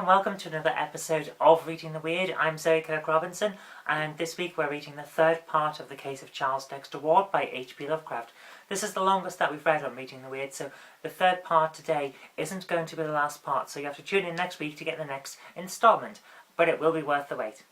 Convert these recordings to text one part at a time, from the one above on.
welcome to another episode of Reading the Weird. I'm Zoe Kirk-Robinson, and this week we're reading the third part of the case of Charles Dexter Ward by H.P. Lovecraft. This is the longest that we've read on Reading the Weird, so the third part today isn't going to be the last part, so you have to tune in next week to get the next instalment, but it will be worth the wait.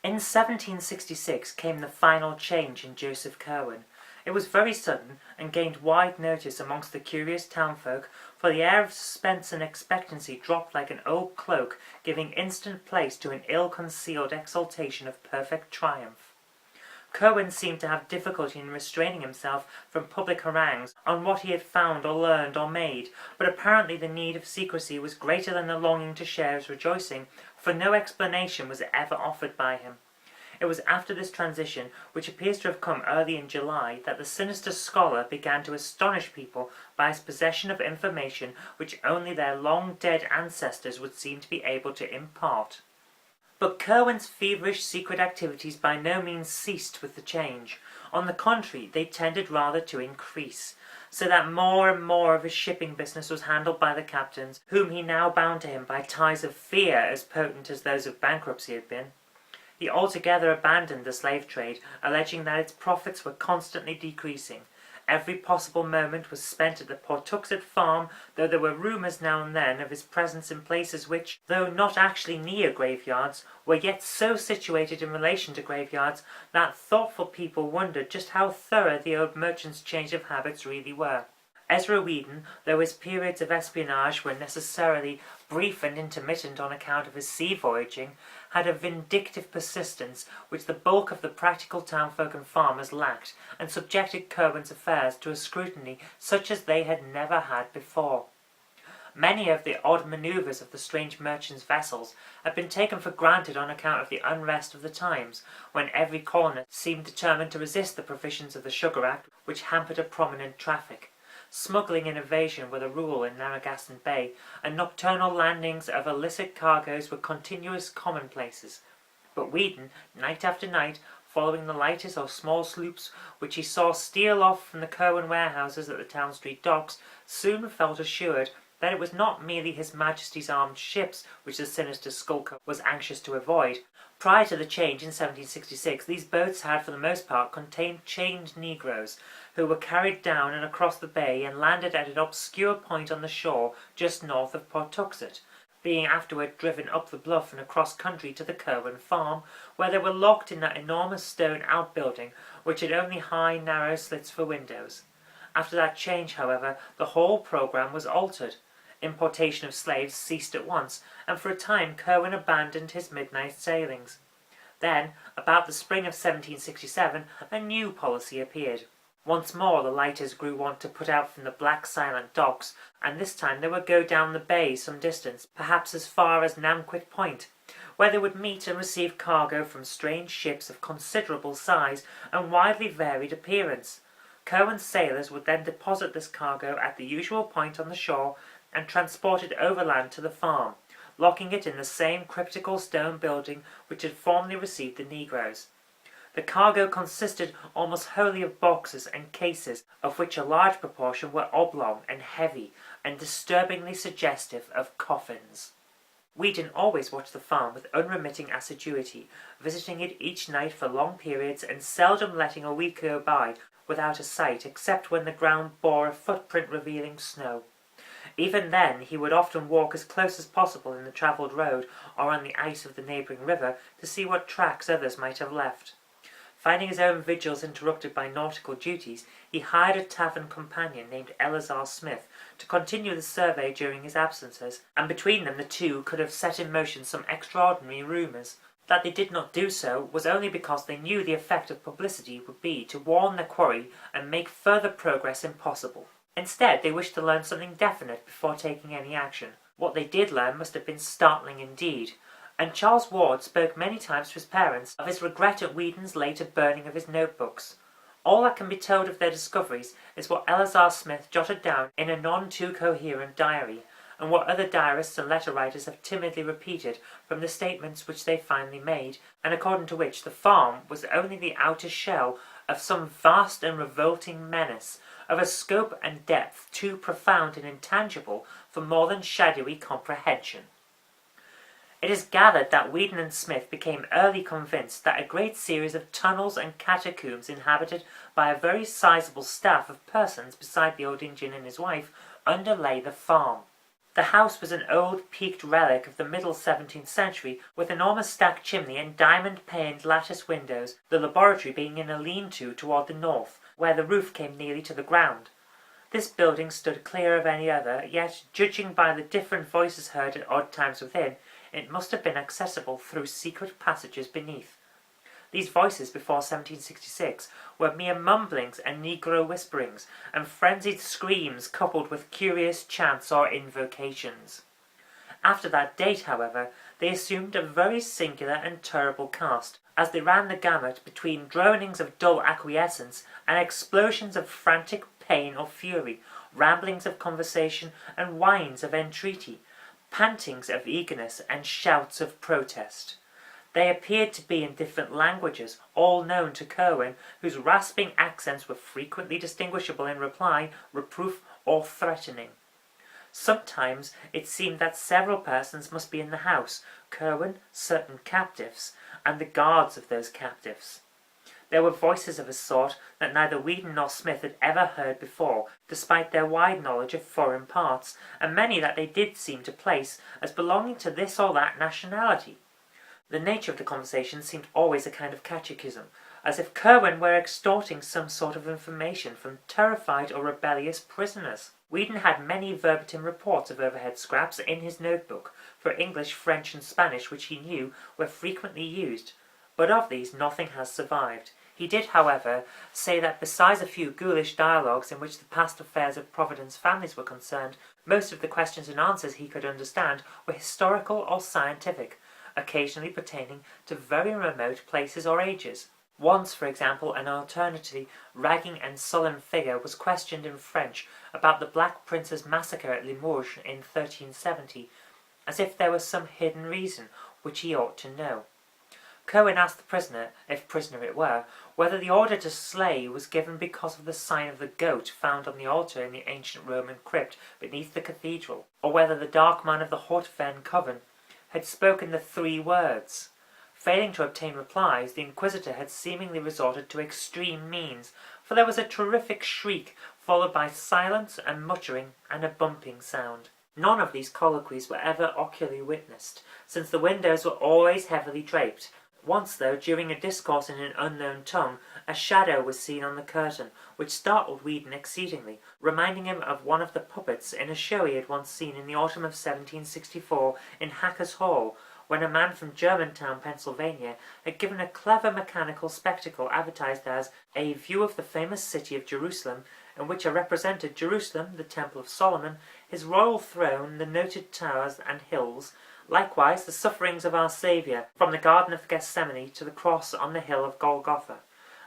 In 1766 came the final change in Joseph Curwen. It was very sudden, and gained wide notice amongst the curious townfolk, for the air of suspense and expectancy dropped like an old cloak, giving instant place to an ill-concealed exultation of perfect triumph. Curwen seemed to have difficulty in restraining himself from public harangues on what he had found or learned or made, but apparently the need of secrecy was greater than the longing to share his rejoicing, for no explanation was ever offered by him. It was after this transition, which appears to have come early in July, that the sinister scholar began to astonish people by his possession of information which only their long-dead ancestors would seem to be able to impart. But Curwen's feverish secret activities by no means ceased with the change. On the contrary, they tended rather to increase, so that more and more of his shipping business was handled by the captains, whom he now bound to him by ties of fear as potent as those of bankruptcy had been. He altogether abandoned the slave trade, alleging that its profits were constantly decreasing. Every possible moment was spent at the Pawtuxet farm, though there were rumours now and then of his presence in places which, though not actually near graveyards, were yet so situated in relation to graveyards that thoughtful people wondered just how thorough the old merchant's change of habits really were. Ezra Whedon, though his periods of espionage were necessarily brief and intermittent on account of his sea voyaging, had a vindictive persistence which the bulk of the practical townfolk and farmers lacked, and subjected Curwen's affairs to a scrutiny such as they had never had before. Many of the odd manoeuvres of the strange merchant's vessels had been taken for granted on account of the unrest of the times, when every colonist seemed determined to resist the provisions of the Sugar Act, which hampered a prominent traffic. Smuggling and evasion were the rule in Narragansett Bay, and nocturnal landings of illicit cargoes were continuous commonplaces. But Whedon, night after night, following the lightest or small sloops which he saw steal off from the Curwen warehouses at the Town Street docks, soon felt assured that it was not merely His Majesty's armed ships which the sinister skulker was anxious to avoid. Prior to the change in 1766, these boats had for the most part contained chained negroes, who were carried down and across the bay and landed at an obscure point on the shore just north of Pawtuxet, being afterward driven up the bluff and across country to the Curwen farm, where they were locked in that enormous stone outbuilding which had only high, narrow slits for windows. After that change, however, the whole programme was altered. Importation of slaves ceased at once, and for a time Curwen abandoned his midnight sailings. Then, about the spring of 1767, a new policy appeared. Once more the lighters grew wont to put out from the black silent docks, and this time they would go down the bay some distance, perhaps as far as Nanquit Point, where they would meet and receive cargo from strange ships of considerable size and widely varied appearance. Curwen's sailors would then deposit this cargo at the usual point on the shore and transport it overland to the farm, locking it in the same cryptical stone building which had formerly received the negroes. The cargo consisted almost wholly of boxes and cases, of which a large proportion were oblong and heavy, and disturbingly suggestive of coffins. Whedon always watched the farm with unremitting assiduity, visiting it each night for long periods, and seldom letting a week go by without a sight, except when the ground bore a footprint revealing snow. Even then he would often walk as close as possible in the travelled road or on the ice of the neighbouring river to see what tracks others might have left. Finding his own vigils interrupted by nautical duties, he hired a tavern companion named Eleazar Smith to continue the survey during his absences, and between them the two could have set in motion some extraordinary rumours. That they did not do so was only because they knew the effect of publicity would be to warn their quarry and make further progress impossible. Instead, they wished to learn something definite before taking any action. What they did learn must have been startling indeed, and Charles Ward spoke many times to his parents of his regret at Whedon's later burning of his notebooks. All that can be told of their discoveries is what Eleazar Smith jotted down in a none too coherent diary, and what other diarists and letter writers have timidly repeated from the statements which they finally made, and according to which the farm was only the outer shell of some vast and revolting menace, of a scope and depth too profound and intangible for more than shadowy comprehension. It is gathered that Whedon and Smith became early convinced that a great series of tunnels and catacombs inhabited by a very sizable staff of persons beside the old Indian and his wife underlay the farm. The house was an old peaked relic of the middle 17th century, with enormous stacked chimney and diamond-paned lattice windows, the laboratory being in a lean-to toward the north, where the roof came nearly to the ground. This building stood clear of any other, yet, judging by the different voices heard at odd times within, it must have been accessible through secret passages beneath. These voices before 1766 were mere mumblings and negro whisperings, and frenzied screams coupled with curious chants or invocations. After that date, however, they assumed a very singular and terrible cast, as they ran the gamut between dronings of dull acquiescence and explosions of frantic pain or fury, ramblings of conversation and whines of entreaty, pantings of eagerness and shouts of protest. They appeared to be in different languages, all known to Curwen, whose rasping accents were frequently distinguishable in reply, reproof, or threatening. Sometimes it seemed that several persons must be in the house, Curwen, certain captives, and the guards of those captives. There were voices of a sort that neither Whedon nor Smith had ever heard before, despite their wide knowledge of foreign parts, and many that they did seem to place as belonging to this or that nationality. The nature of the conversation seemed always a kind of catechism, as if Curwen were extorting some sort of information from terrified or rebellious prisoners. Whedon had many verbatim reports of overhead scraps in his notebook, for English, French, and Spanish, which he knew were frequently used, but of these nothing has survived. He did, however, say that besides a few ghoulish dialogues in which the past affairs of Providence families were concerned, most of the questions and answers he could understand were historical or scientific, occasionally pertaining to very remote places or ages. Once, for example, an alternately ragging and sullen figure was questioned in French about the Black Prince's massacre at Limoges in 1370, as if there was some hidden reason which he ought to know. Curwen asked the prisoner, if prisoner it were, whether the order to slay was given because of the sign of the goat found on the altar in the ancient Roman crypt beneath the cathedral, or whether the dark man of the Horteferne coven had spoken the 3 words. Failing to obtain replies, the Inquisitor had seemingly resorted to extreme means, for there was a terrific shriek, followed by silence and muttering and a bumping sound. None of these colloquies were ever ocularly witnessed, since the windows were always heavily draped. Once, though, during a discourse in an unknown tongue, a shadow was seen on the curtain, which startled Whedon exceedingly, reminding him of one of the puppets in a show he had once seen in the autumn of 1764 in Hacker's Hall, when a man from Germantown, Pennsylvania, had given a clever mechanical spectacle advertised as a view of the famous city of Jerusalem, in which are represented Jerusalem, the Temple of Solomon, his royal throne, the noted towers and hills, likewise the sufferings of our Saviour, from the Garden of Gethsemane to the cross on the hill of Golgotha,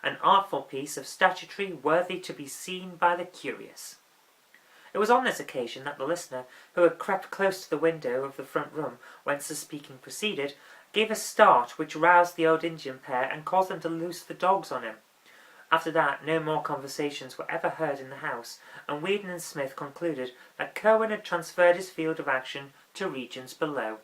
an artful piece of statuary worthy to be seen by the curious. It was on this occasion that the listener, who had crept close to the window of the front room whence the speaking proceeded, gave a start which roused the old Indian pair and caused them to loose the dogs on him. After that, no more conversations were ever heard in the house, and Whedon and Smith concluded that Curwen had transferred his field of action to regions below.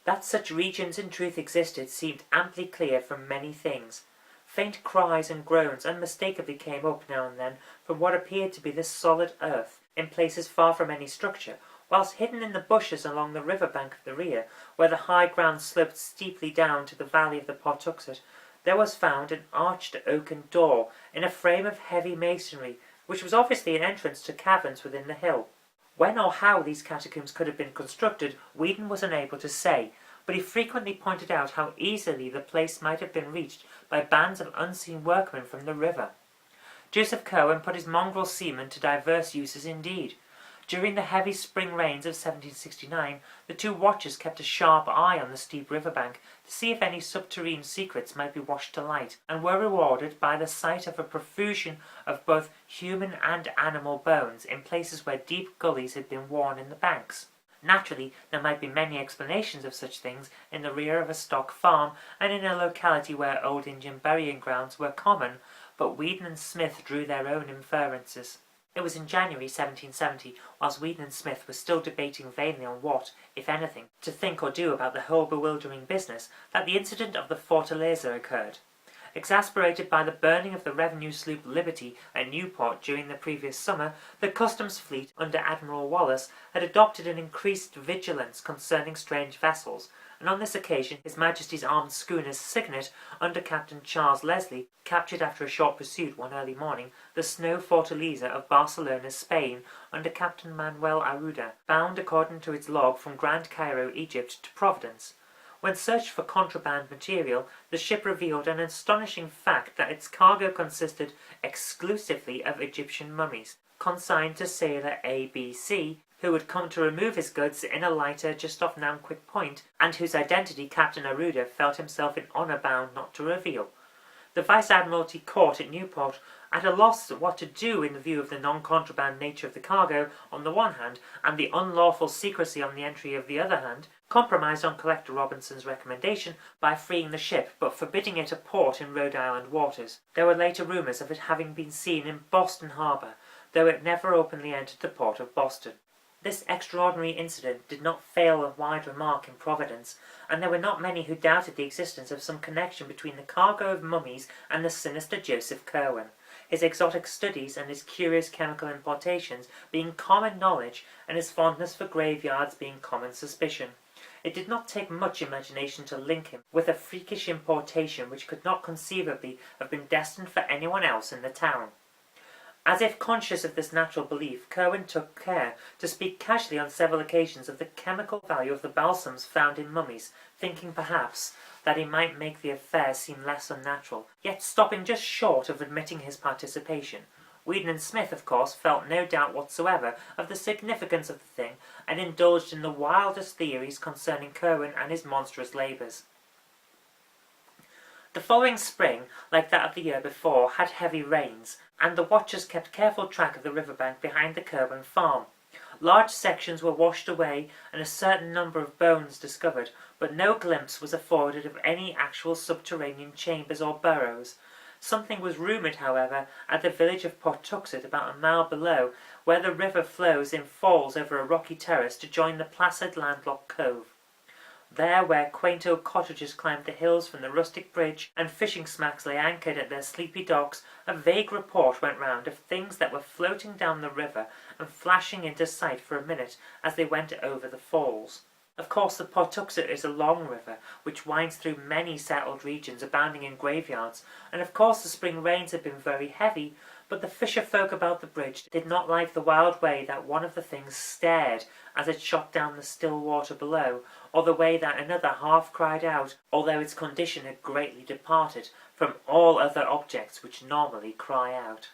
That such regions in truth existed seemed amply clear from many things. Faint cries and groans unmistakably came up now and then from what appeared to be the solid earth, in places far from any structure, whilst hidden in the bushes along the river bank of the rear, where the high ground sloped steeply down to the valley of the Pawtuxet, there was found an arched oaken door in a frame of heavy masonry, which was obviously an entrance to caverns within the hill. When or how these catacombs could have been constructed, Whedon was unable to say, but he frequently pointed out how easily the place might have been reached by bands of unseen workmen from the river. Joseph Curwen put his mongrel seamen to diverse uses indeed. During the heavy spring rains of 1769, the 2 watchers kept a sharp eye on the steep river bank to see if any subterranean secrets might be washed to light, and were rewarded by the sight of a profusion of both human and animal bones in places where deep gullies had been worn in the banks. Naturally, there might be many explanations of such things in the rear of a stock farm and in a locality where old Indian burying grounds were common, but Whedon and Smith drew their own inferences. It was in January 1770, whilst Whedon and Smith were still debating vainly on what, if anything, to think or do about the whole bewildering business, that the incident of the Fortaleza occurred. Exasperated by the burning of the revenue sloop Liberty at Newport during the previous summer, the customs fleet under Admiral Wallace had adopted an increased vigilance concerning strange vessels, and on this occasion His Majesty's armed schooners Cygnet, under Captain Charles Leslie, captured after a short pursuit one early morning the snow Fortaleza of Barcelona, Spain, under Captain Manuel Arruda, bound according to its log from Grand Cairo, Egypt, to Providence. When searched for contraband material, the ship revealed an astonishing fact that its cargo consisted exclusively of Egyptian mummies, consigned to sailor A.B.C., who had come to remove his goods in a lighter just off Nanquit Point, and whose identity Captain Arruda felt himself in honour bound not to reveal. The Vice-Admiralty Court at Newport, at a loss what to do in view of the non-contraband nature of the cargo on the one hand, and the unlawful secrecy on the entry of the other hand, compromised on Collector Robinson's recommendation by freeing the ship but forbidding it a port in Rhode Island waters. There were later rumours of it having been seen in Boston harbour, though it never openly entered the port of Boston. This extraordinary incident did not fail of wide remark in Providence, and there were not many who doubted the existence of some connection between the cargo of mummies and the sinister Joseph Curwen, his exotic studies and his curious chemical importations being common knowledge, and his fondness for graveyards being common suspicion. It did not take much imagination to link him with a freakish importation which could not conceivably have been destined for anyone else in the town. As if conscious of this natural belief, Curwen took care to speak casually on several occasions of the chemical value of the balsams found in mummies, thinking perhaps that he might make the affair seem less unnatural, yet stopping just short of admitting his participation. Whedon and Smith, of course, felt no doubt whatsoever of the significance of the thing, and indulged in the wildest theories concerning Curwen and his monstrous labours. The following spring, like that of the year before, had heavy rains, and the watchers kept careful track of the riverbank behind the Curwen farm. Large sections were washed away, and a certain number of bones discovered, but no glimpse was afforded of any actual subterranean chambers or burrows. Something was rumoured, however, at the village of Portuxet, about a mile below, where the river flows in falls over a rocky terrace to join the placid landlocked cove. There, where quaint old cottages climbed the hills from the rustic bridge, and fishing smacks lay anchored at their sleepy docks, a vague report went round of things that were floating down the river and flashing into sight for a minute as they went over the falls. Of course, the Portuxet is a long river, which winds through many settled regions abounding in graveyards, and of course the spring rains had been very heavy, but the fisher folk about the bridge did not like the wild way that one of the things stared as it shot down the still water below, or the way that another half cried out, although its condition had greatly departed from all other objects which normally cry out.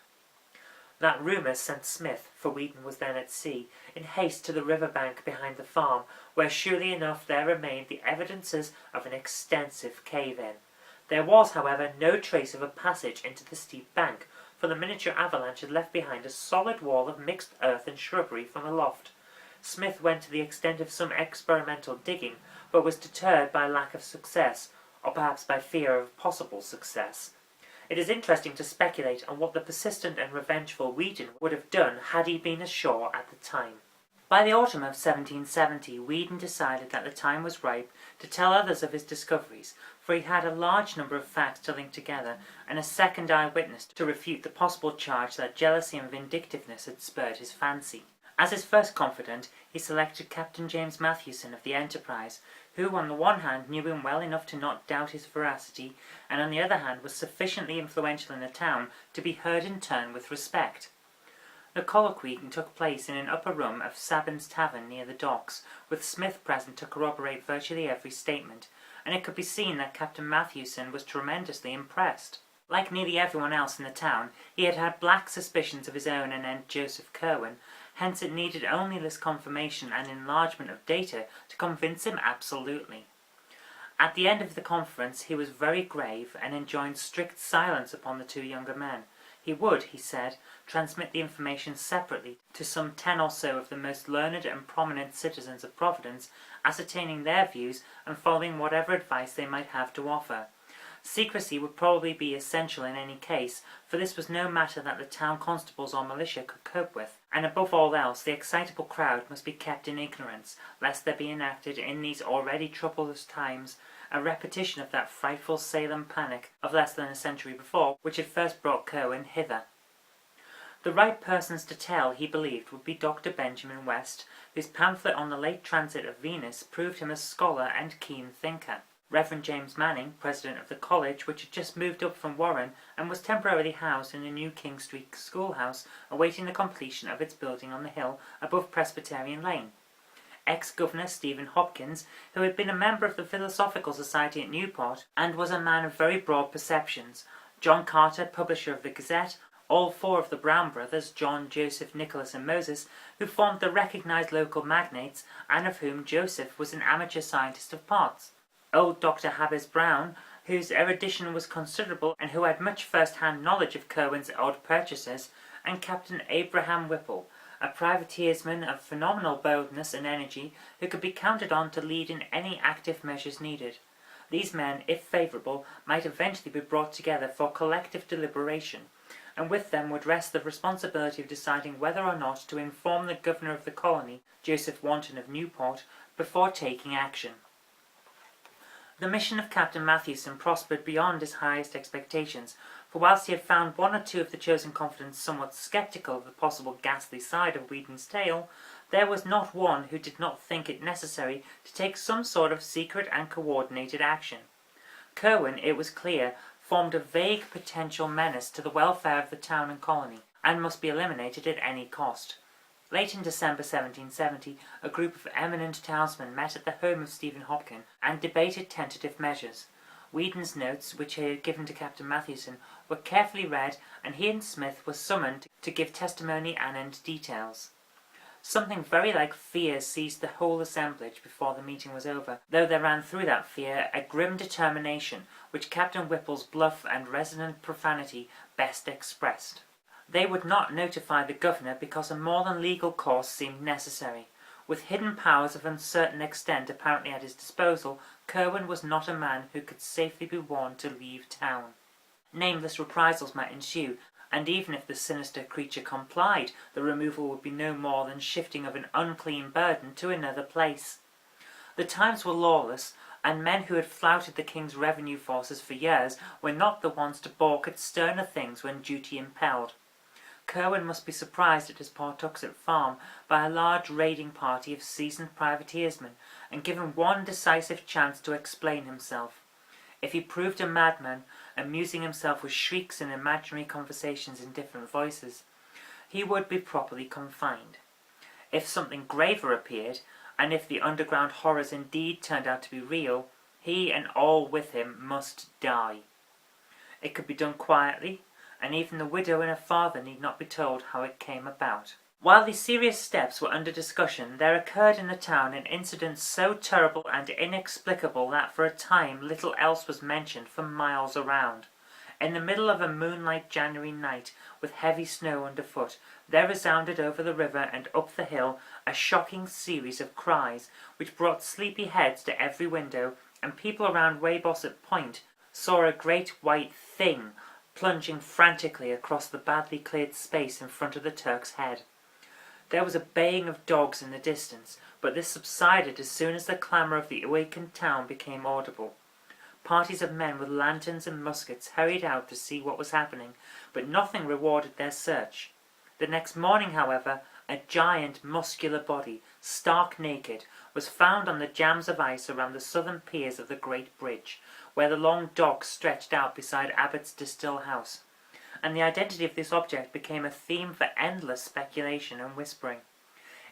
That rumour sent Smith, for Whedon was then at sea, in haste to the river bank behind the farm, where surely enough there remained the evidences of an extensive cave-in. There was, however, no trace of a passage into the steep bank, for the miniature avalanche had left behind a solid wall of mixed earth and shrubbery from aloft. Smith went to the extent of some experimental digging, but was deterred by lack of success, or perhaps by fear of possible success. It is interesting to speculate on what the persistent and revengeful Whedon would have done had he been ashore at the time. By the autumn of 1770, Whedon decided that the time was ripe to tell others of his discoveries, for he had a large number of facts to link together, and a second eyewitness to refute the possible charge that jealousy and vindictiveness had spurred his fancy. As his first confidant, he selected Captain James Matthewson of the Enterprise, who on the one hand knew him well enough to not doubt his veracity, and on the other hand was sufficiently influential in the town to be heard in turn with respect. The colloquy took place in an upper room of Sabin's Tavern near the docks, with Smith present to corroborate virtually every statement, and it could be seen that Captain Matthewson was tremendously impressed. Like nearly everyone else in the town, he had had black suspicions of his own anent Joseph Curwen, hence it needed only this confirmation and enlargement of data to convince him absolutely. At the end of the conference he was very grave, and enjoined strict silence upon the two younger men. He would, he said, transmit the information separately to some 10 or so of the most learned and prominent citizens of Providence, ascertaining their views and following whatever advice they might have to offer. Secrecy would probably be essential in any case, for this was no matter that the town constables or militia could cope with, and above all else the excitable crowd must be kept in ignorance, lest there be enacted in these already troublous times a repetition of that frightful Salem panic of less than a century before, which had first brought Kirwan hither. The right persons to tell, he believed, would be Dr. Benjamin West, whose pamphlet on the late transit of Venus proved him a scholar and keen thinker. Reverend James Manning, president of the college, which had just moved up from Warren and was temporarily housed in a new King Street schoolhouse, awaiting the completion of its building on the hill above Presbyterian Lane. Ex-Governor Stephen Hopkins, who had been a member of the Philosophical Society at Newport, and was a man of very broad perceptions. John Carter, publisher of the Gazette, all four of the Brown brothers, John, Joseph, Nicholas and Moses, who formed the recognized local magnates, and of whom Joseph was an amateur scientist of parts. Old Dr. Habers Brown, whose erudition was considerable and who had much first-hand knowledge of Kirwan's odd purchases, and Captain Abraham Whipple, a privateersman of phenomenal boldness and energy who could be counted on to lead in any active measures needed. These men, if favourable, might eventually be brought together for collective deliberation, and with them would rest the responsibility of deciding whether or not to inform the governor of the colony, Joseph Wanton of Newport, before taking action. The mission of Captain Mathewson prospered beyond his highest expectations, for whilst he had found one or two of the chosen confidants somewhat sceptical of the possible ghastly side of Whedon's tale, there was not one who did not think it necessary to take some sort of secret and coordinated action. Kirwan, it was clear, formed a vague potential menace to the welfare of the town and colony, and must be eliminated at any cost. Late in December 1770, a group of eminent townsmen met at the home of Stephen Hopkins and debated tentative measures. Whedon's notes, which he had given to Captain Mathewson, were carefully read, and he and Smith were summoned to give testimony anent details. Something very like fear seized the whole assemblage before the meeting was over, though there ran through that fear a grim determination which Captain Whipple's bluff and resonant profanity best expressed. They would not notify the governor because a more than legal course seemed necessary. With hidden powers of uncertain extent apparently at his disposal, Kirwan was not a man who could safely be warned to leave town. Nameless reprisals might ensue, and even if the sinister creature complied, the removal would be no more than shifting of an unclean burden to another place. The times were lawless, and men who had flouted the king's revenue forces for years were not the ones to balk at sterner things when duty impelled. Kirwan must be surprised at his Pawtuxet farm by a large raiding party of seasoned privateersmen, and given one decisive chance to explain himself. If he proved a madman, amusing himself with shrieks and imaginary conversations in different voices, he would be properly confined. If something graver appeared, and if the underground horrors indeed turned out to be real, he and all with him must die. It could be done quietly, and even the widow and her father need not be told how it came about. While these serious steps were under discussion, there occurred in the town an incident so terrible and inexplicable that for a time little else was mentioned for miles around. In the middle of a moonlight January night, with heavy snow underfoot, there resounded over the river and up the hill a shocking series of cries, which brought sleepy heads to every window, and people around Weybosset Point saw a great white thing plunging frantically across the badly cleared space in front of the Turk's Head. There was a baying of dogs in the distance, but this subsided as soon as the clamour of the awakened town became audible. Parties of men with lanterns and muskets hurried out to see what was happening, but nothing rewarded their search. The next morning, however, a giant muscular body, stark naked, was found on the jams of ice around the southern piers of the Great Bridge, where the long dock stretched out beside Abbott's Distill House, and the identity of this object became a theme for endless speculation and whispering.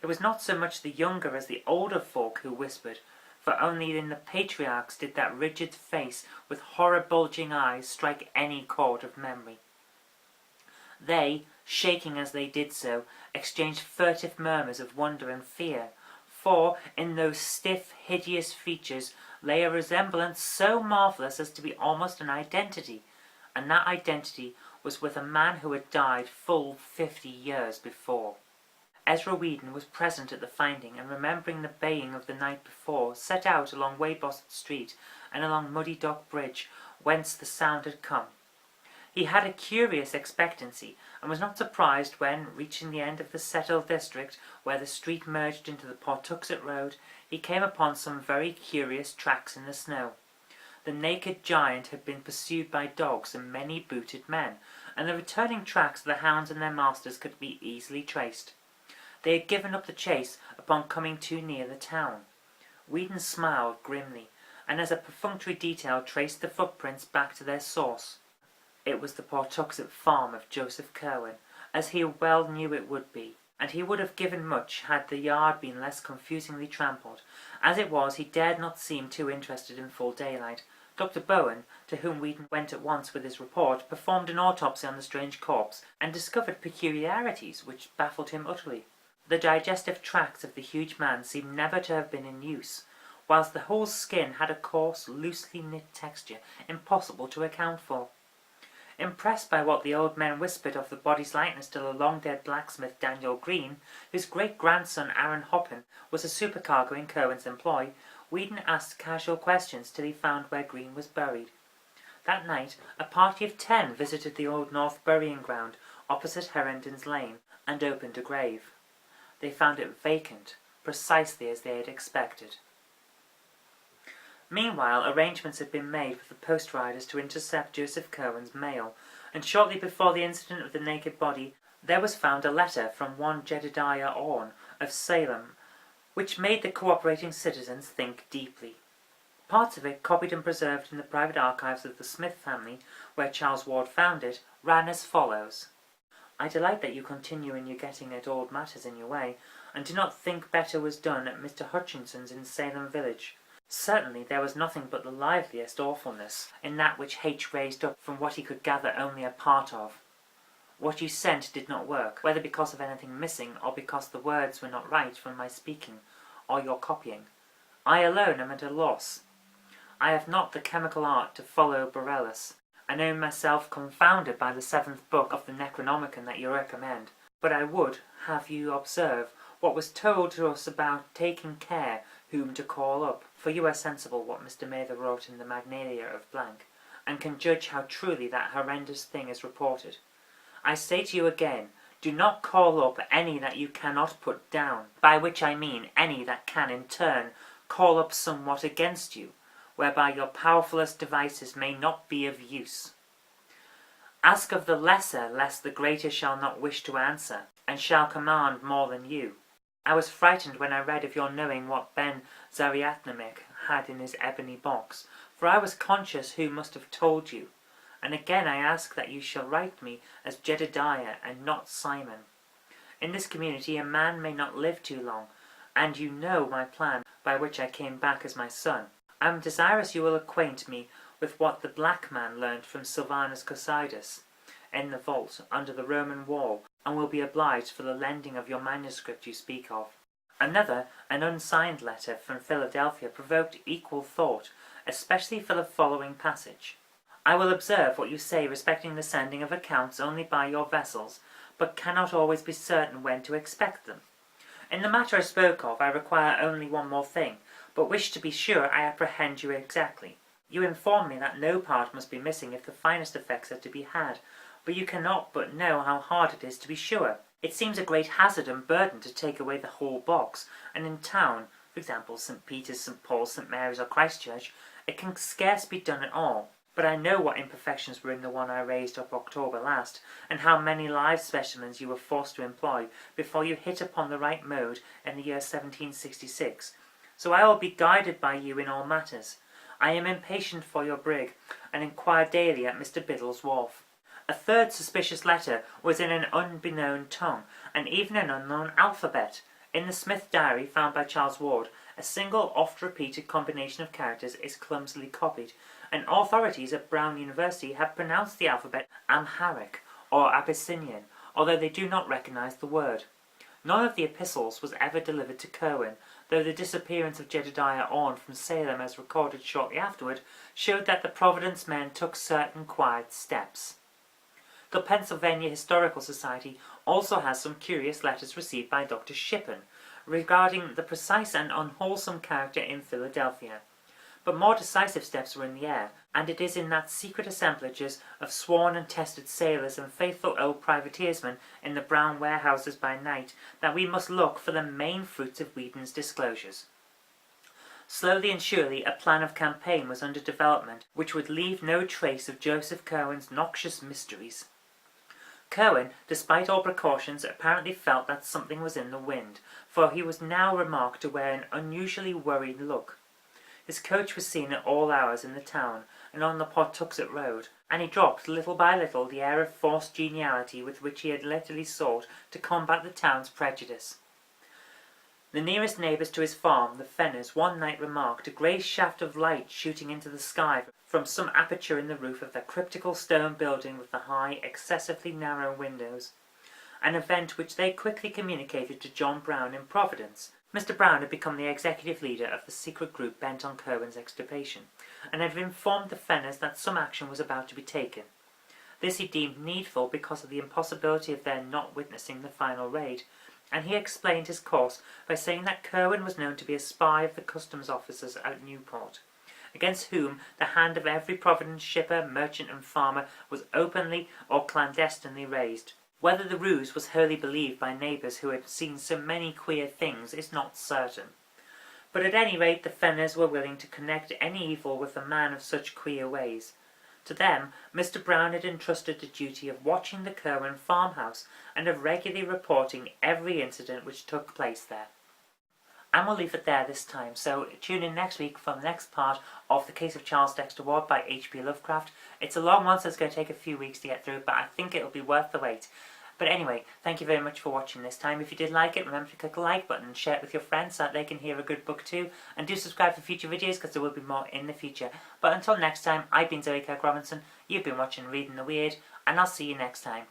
It was not so much the younger as the older folk who whispered, for only in the patriarchs did that rigid face with horror-bulging eyes strike any chord of memory. They, shaking as they did so, exchanged furtive murmurs of wonder and fear, for in those stiff, hideous features lay a resemblance so marvellous as to be almost an identity, and that identity was with a man who had died full 50 years before. Ezra Whedon was present at the finding, and remembering the baying of the night before, set out along Weybosset Street and along Muddy Dock Bridge, whence the sound had come. He had a curious expectancy, and was not surprised when, reaching the end of the settled district, where the street merged into the Pawtuxet Road, he came upon some very curious tracks in the snow. The naked giant had been pursued by dogs and many booted men, and the returning tracks of the hounds and their masters could be easily traced. They had given up the chase upon coming too near the town. Whedon smiled grimly, and as a perfunctory detail traced the footprints back to their source. It was the Pawtuxet farm of Joseph Curwen, as he well knew it would be, and he would have given much had the yard been less confusingly trampled. As it was, he dared not seem too interested in full daylight. Dr. Bowen, to whom Whedon went at once with his report, performed an autopsy on the strange corpse, and discovered peculiarities which baffled him utterly. The digestive tracts of the huge man seemed never to have been in use, whilst the whole skin had a coarse, loosely knit texture impossible to account for. Impressed by what the old men whispered of the body's likeness to the long-dead blacksmith Daniel Green, whose great-grandson Aaron Hoppin was a supercargo in Curwen's employ, Whedon asked casual questions till he found where Green was buried. That night a party of 10 visited the old North burying ground opposite Herndon's Lane, and opened a grave. They found it vacant, precisely as they had expected. Meanwhile, arrangements had been made with the post riders to intercept Joseph Curwen's mail, and shortly before the incident of the naked body, there was found a letter from one Jedediah Orne of Salem, which made the cooperating citizens think deeply. Parts of it, copied and preserved in the private archives of the Smith family, where Charles Ward found it, ran as follows: "I delight that you continue in your getting at old matters in your way, and do not think better was done at Mr. Hutchinson's in Salem village. Certainly there was nothing but the liveliest awfulness in that which H. raised up from what he could gather only a part of. What you sent did not work, whether because of anything missing, or because the words were not right from my speaking, or your copying. I alone am at a loss. I have not the chemical art to follow Borellus. I know myself confounded by the 7th book of the Necronomicon that you recommend, but I would have you observe what was told to us about taking care whom to call up, for you are sensible what Mr. Mather wrote in the Magnalia of Blank, and can judge how truly that horrendous thing is reported. I say to you again, do not call up any that you cannot put down, by which I mean any that can in turn call up somewhat against you, whereby your powerfulest devices may not be of use. Ask of the lesser, lest the greater shall not wish to answer, and shall command more than you. I was frightened when I read of your knowing what Ben Zariatnamik had in his ebony box, for I was conscious who must have told you. And again I ask that you shall write me as Jedediah and not Simon. In this community a man may not live too long, and you know my plan by which I came back as my son. I am desirous you will acquaint me with what the black man learnt from Sylvanus Cosidus in the vault under the Roman wall, and will be obliged for the lending of your manuscript you speak of." Another, an unsigned letter from Philadelphia, provoked equal thought, especially for the following passage: "I will observe what you say respecting the sending of accounts only by your vessels, but cannot always be certain when to expect them. In the matter I spoke of, I require only one more thing, but wish to be sure I apprehend you exactly. You inform me that no part must be missing if the finest effects are to be had, but you cannot but know how hard it is to be sure. It seems a great hazard and burden to take away the whole box, and in town, for example St. Peter's, St. Paul's, St. Mary's, or Christchurch, it can scarce be done at all. But I know what imperfections were in the one I raised up October last, and how many live specimens you were forced to employ before you hit upon the right mode in the year 1766, so I will be guided by you in all matters. I am impatient for your brig, and inquire daily at Mr. Biddle's wharf." A third suspicious letter was in an unbeknown tongue, and even an unknown alphabet. In the Smith diary found by Charles Ward, a single oft-repeated combination of characters is clumsily copied, and authorities at Brown University have pronounced the alphabet Amharic or Abyssinian, although they do not recognize the word. None of the epistles was ever delivered to Curwen, though the disappearance of Jedediah Orne from Salem, as recorded shortly afterward, showed that the Providence men took certain quiet steps. The Pennsylvania Historical Society also has some curious letters received by Dr. Shippen regarding the precise and unwholesome character in Philadelphia. But more decisive steps were in the air, and it is in that secret assemblages of sworn and tested sailors and faithful old privateersmen in the brown warehouses by night that we must look for the main fruits of Whedon's disclosures. Slowly and surely a plan of campaign was under development which would leave no trace of Joseph Curwen's noxious mysteries. Curwen, despite all precautions, apparently felt that something was in the wind, for he was now remarked to wear an unusually worried look. His coach was seen at all hours in the town and on the Pawtuxet Road, and he dropped little by little the air of forced geniality with which he had latterly sought to combat the town's prejudice. The nearest neighbours to his farm, the Fenners, one night remarked a grey shaft of light shooting into the sky from some aperture in the roof of their cryptical stone building with the high, excessively narrow windows, an event which they quickly communicated to John Brown in Providence. Mr. Brown had become the executive leader of the secret group bent on Curwen's extirpation, and had informed the Fenners that some action was about to be taken. This he deemed needful because of the impossibility of their not witnessing the final raid, and he explained his course by saying that Curwen was known to be a spy of the customs officers at Newport, against whom the hand of every Providence shipper, merchant and farmer was openly or clandestinely raised. Whether the ruse was wholly believed by neighbours who had seen so many queer things is not certain, but at any rate the Fenners were willing to connect any evil with a man of such queer ways. To them Mr. Brown had entrusted the duty of watching the Curwen farmhouse and of regularly reporting every incident which took place there. And we'll leave it there this time, so tune in next week for the next part of The Case of Charles Dexter Ward by H.P. Lovecraft. It's a long one, so it's going to take a few weeks to get through, but I think it'll be worth the wait. But anyway, thank you very much for watching this time. If you did like it, remember to click the like button and share it with your friends so that they can hear a good book too. And do subscribe for future videos because there will be more in the future. But until next time, I've been Zoe Kirk-Robinson, you've been watching Reading the Weird, and I'll see you next time.